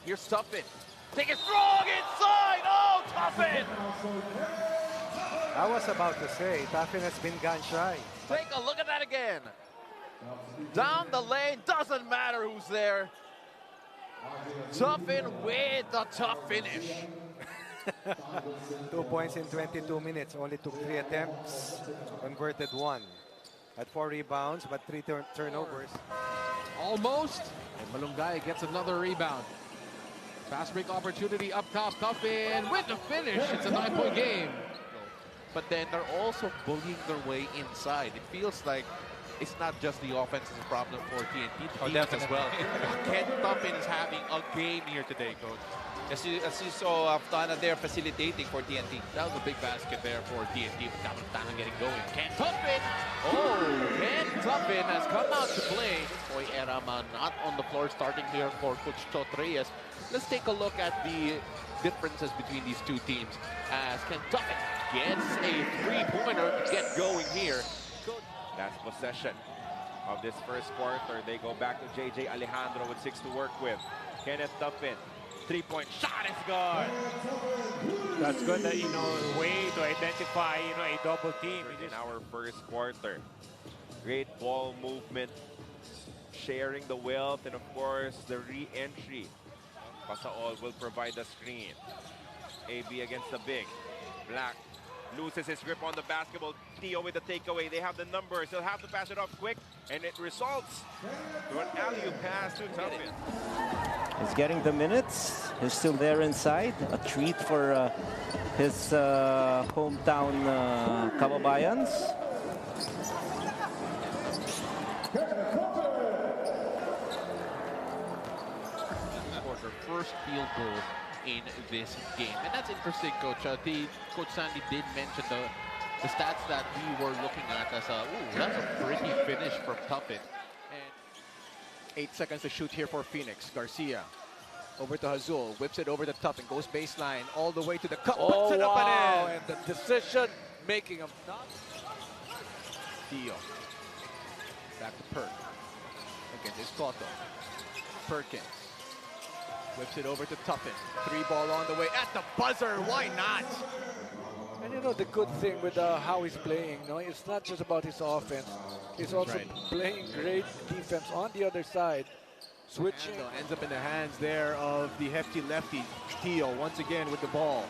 Here's Tuffin. Take it strong inside. Oh, Tuffin! I was about to say, Tuffin has been gun shy. Take a look at that again. Down the lane, doesn't matter who's there. Tuffin with the tough finish. 2 points in 22 minutes. Only took 3 attempts. Converted 1. Had 4 rebounds, but 3 turnovers. Almost. And Malunggay gets another rebound. Fast break opportunity up top. Tuffin with the finish. It's a 9-point game. But then they're also bullying their way inside. It feels like it's not just the offense is a problem for TNT. The defense as well. Kenneth Tuffin is having a game here today, Coach. As you saw, Tana there facilitating for TNT. That was a big basket there for TNT. Tana getting going. Kenneth Tuffin! Oh, Kenneth Tuffin has come out to play. Boy, Eraman not on the floor starting here for Coach Chot Reyes. Let's take a look at the differences between these two teams as Kenneth Tuffin gets a three-pointer to get going here. Last possession of this first quarter. They go back to JJ Alejandro with 6 to work with. Kenneth Tuffin, 3-point shot is good. That's good, way to identify, a double team. In our first quarter, great ball movement, sharing the wealth, and of course the re-entry. Pasaol will provide the screen. AB against the big. Black loses his grip on the basketball. Tio with the takeaway. They have the numbers. He'll have to pass it off quick, and it results to an alley-oop pass to Tuffin. He's getting the minutes. He's still there inside. A treat for his hometown Kababayans. First field goal in this game. And that's interesting, Coach. Coach Sandy did mention the stats that we were looking at as that's a pretty finish from Tuffin. And 8 seconds to shoot here for Phoenix. Garcia over to Hazul, whips it over the Tuffin, goes baseline all the way to the cup, puts it up and in. And the decision making of not. Dio. Back to Perk. Again, this Cotto. Perkins. Whips it over to Tuffin. 3-ball on the way at the buzzer. Why not? And the good thing with how he's playing, it's not just about his offense. He's also playing great defense on the other side. Switching. Ends up in the hands there of the hefty lefty. Tio once again with the ball.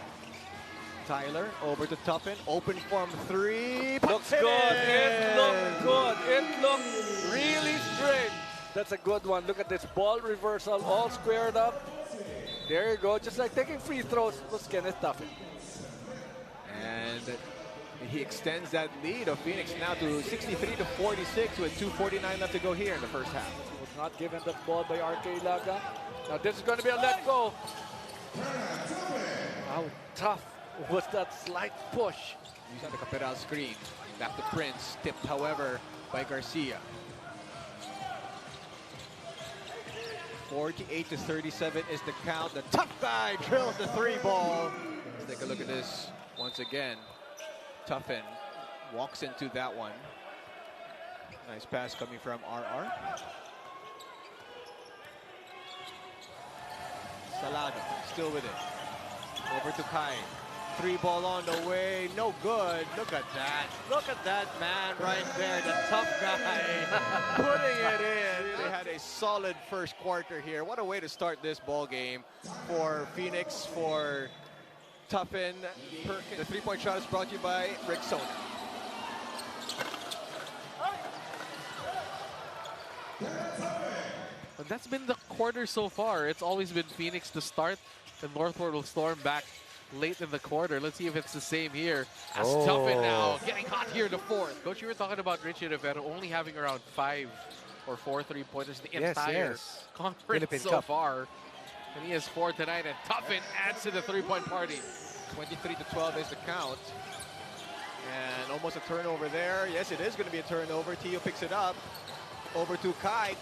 Tyler over to Tuffin. Open from 3. Looks good. It looked good. It looked really straight. That's a good one. Look at this ball reversal, all squared up. There you go. Just like taking free throws was Kenneth Tuffin. And he extends that lead of Phoenix now to 63-46 with 2:49 left to go here in the first half. Was not given that ball by RK Laga. Now this is going to be a let go. How tough was that slight push? Using the Caperal screen. Back to Prince. Tipped, however, by Garcia. 48-37 is the count. The tough guy drills the 3-ball. Let's take a look at this once again. Tuffin walks into that one. Nice pass coming from RR. Salado still with it. Over to Kai. 3-ball on the way, no good. Look at that. Look at that man right there, the tough guy, putting it in. Really had a solid first quarter here. What a way to start this ball game for Phoenix, for Tuffin. The 3-point shot is brought to you by Rexona. But that's been the quarter so far. It's always been Phoenix to start, and Northport will storm back late in the quarter. Let's see if it's the same here. As Tuffin now getting hot here in the fourth. Coach, you were talking about Richie Rivera only having around 5 or 4 3-pointers the entire conference Philippine so Cup. far. And he has 4 tonight, and Tuffin adds to the 3-point party. 23-12 is the count. And almost a turnover there. Yes, it is going to be a turnover. Tio picks it up. Over to Kai.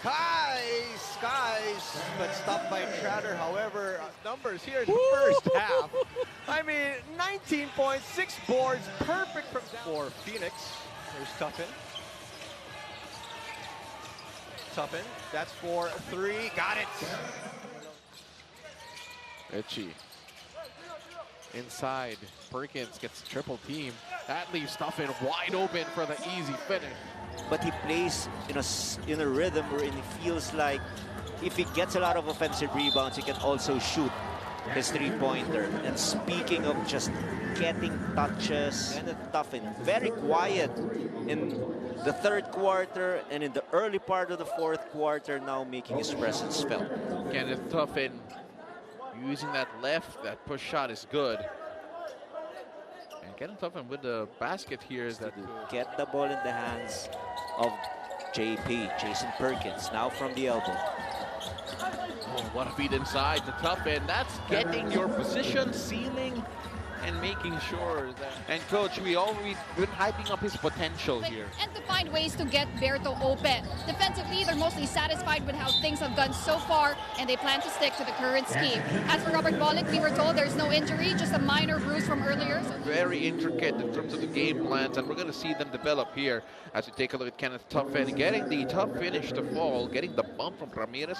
Skies, but stopped by Tratter. However, numbers here in the first half. I mean, 19 points, 6 boards, perfect for Phoenix. There's Tuffin. Tuffin, that's for 3. Got it. Richie. Inside. Perkins gets triple team. That leaves Tuffin wide open for the easy finish. But he plays in a rhythm wherein he feels like if he gets a lot of offensive rebounds, he can also shoot his three-pointer. And speaking of just getting touches, Kenneth Tuffin, very quiet in the third quarter and in the early part of the fourth quarter, now making his presence felt. Kenneth Tuffin using that left, that push shot is good. And Kenneth Tuffin with the basket here is that get the ball in the hands of JP, Jason Perkins, now from the elbow. Oh, what a feed inside the Tuffin. That's getting your position, sealing, and making sure that. And coach, we always been hyping up his potential here. And to find ways to get Berto open. Defensively, they're mostly satisfied with how things have gone so far, and they plan to stick to the current scheme. As for Robert Bollick, we were told there's no injury, just a minor bruise from earlier. So very intricate in terms of the game plans, and we're going to see them develop here as we take a look at Kenneth Tuffin getting the tough finish to fall, getting the bump from Ramirez.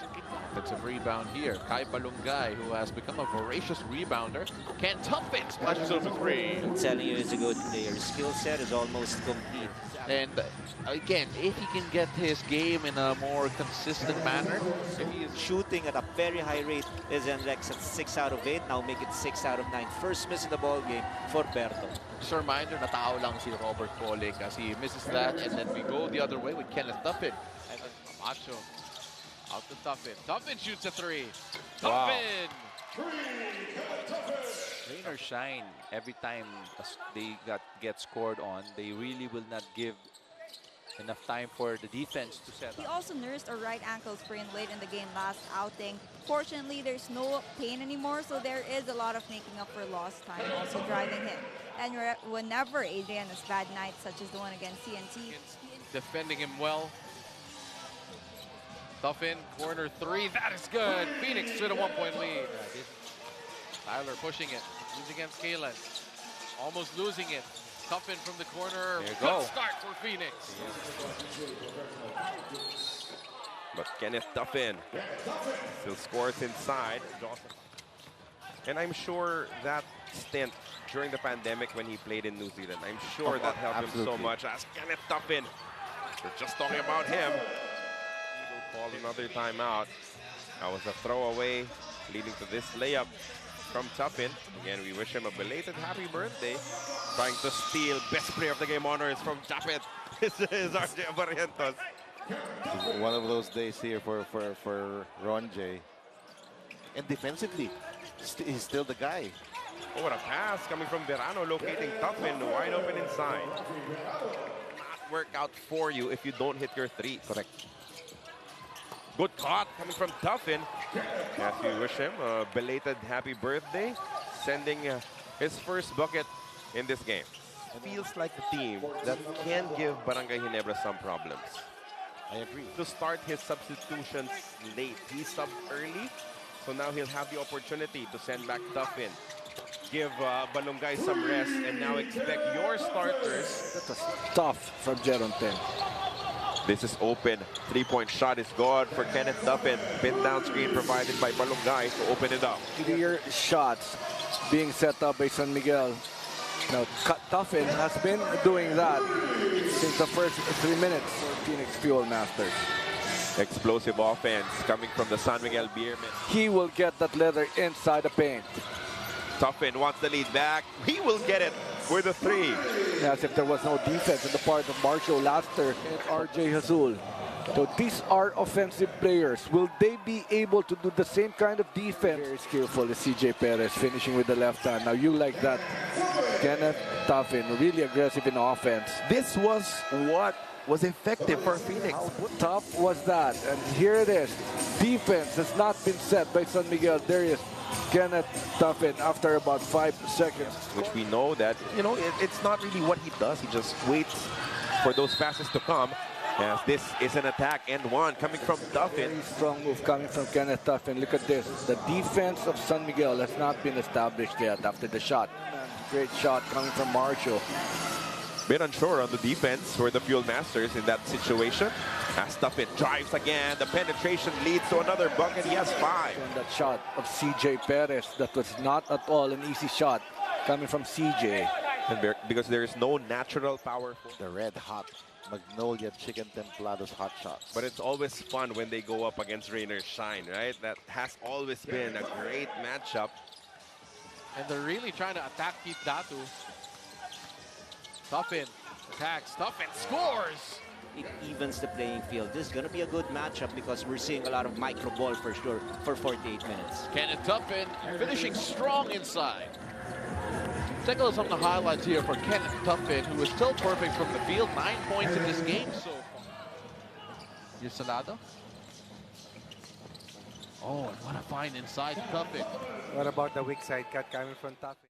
Offensive rebound here. Kai Balungay, who has become a voracious rebounder. Ken Tuffin splashes over three. I'm telling you, he's a good player. His skill set is almost complete. And again, if he can get his game in a more consistent manner, if he is shooting at a very high rate, his index at 6 out of 8, now make it 6 out of 9. First miss in the ball game for Berto. Just a reminder, natao lang si Robert Bollick as he misses that, and then we go the other way with Kenneth Tuffin. And then Macho out to Tuffin. Tuffin shoots a three. Tuffin! Rain or shine, every time they get scored on, they really will not give enough time for the defense to set up. He also nursed a right ankle sprain late in the game last outing. Fortunately, there's no pain anymore, so there is a lot of making up for lost time, also driving him. And whenever Adrian has bad nights, such as the one against CNT, defending him well. Tuffin, corner three, that is good. Phoenix with a 1-point lead. Tyler pushing it, he's against Kalen. Almost losing it. Tuffin from the corner. There you Good go. start for Phoenix. But Kenneth Tuffin still scores inside. And I'm sure that stint during the pandemic when he played in New Zealand, I'm sure that helped him so much. As Kenneth Tuffin, we're just talking about him. He will call another timeout. That was a throwaway leading to this layup from Tuffin. Again, we wish him a belated happy birthday. Trying to steal best player of the game honors from Japet. This is RJ Barrientos. One of those days here for Ron J. And defensively, he's still the guy. Oh, what a pass coming from Verano, locating Tuffin wide open inside. Not work out for you if you don't hit your three. Correct. Good caught coming from Tuffin. As we wish him a belated happy birthday, sending his first bucket in this game. Feels like the team that can give Barangay Ginebra some problems. I agree. To start his substitutions late. He subbed early, so now he'll have the opportunity to send back Tuffin. Give Balungay some rest, and now expect your starters. That's a tough from Jeron 10. This is open. Three-point shot is good for Kenneth Tuffin. Pin down screen provided by Balungay to open it up. Clear shots being set up by San Miguel. Now, Tuffin has been doing that since the first 3 minutes for Phoenix Fuel Masters. Explosive offense coming from the San Miguel Beermen. He will get that leather inside the paint. Tuffin wants the lead back. He will get it with a three. As if there was no defense on the part of Marshall Laster and RJ Hazul. So these are offensive players. Will they be able to do the same kind of defense? Very skillful is CJ Perez finishing with the left hand. Now you like that. Kenneth Tuffin, really aggressive in offense. This was what was effective for Phoenix. How tough was that? And here it is. Defense has not been set by San Miguel. There is Kenneth Tuffin after about 5 seconds. Which we know that, you know, it's not really what he does. He just waits for those passes to come. As this is an attack and one coming from Tuffin. Very strong move coming from Kenneth Tuffin. Look at this. The defense of San Miguel has not been established yet after the shot. Great shot coming from Marshall. Bit unsure on the defense for the Fuel Masters in that situation. As Tuffin drives again, the penetration leads to another bucket. He has 5. And that shot of CJ Perez, that was not at all an easy shot coming from CJ. And because there is no natural power. The red hot Magnolia Chicken Templados hot shots. But it's always fun when they go up against Rain or Shine, right? That has always been a great matchup. And they're really trying to attack Pete Datu. Tuffin attacks, Tuffin scores! It evens the playing field. This is going to be a good matchup because we're seeing a lot of micro ball for sure for 48 minutes. Kenneth Tuffin finishing strong inside. Take a look at some of the highlights here for Kenneth Tuffin, who is still perfect from the field. 9 points in this game so far. Yusalado. Oh, and what a find inside Tuffin. What about the weak side cut coming from Tuffin?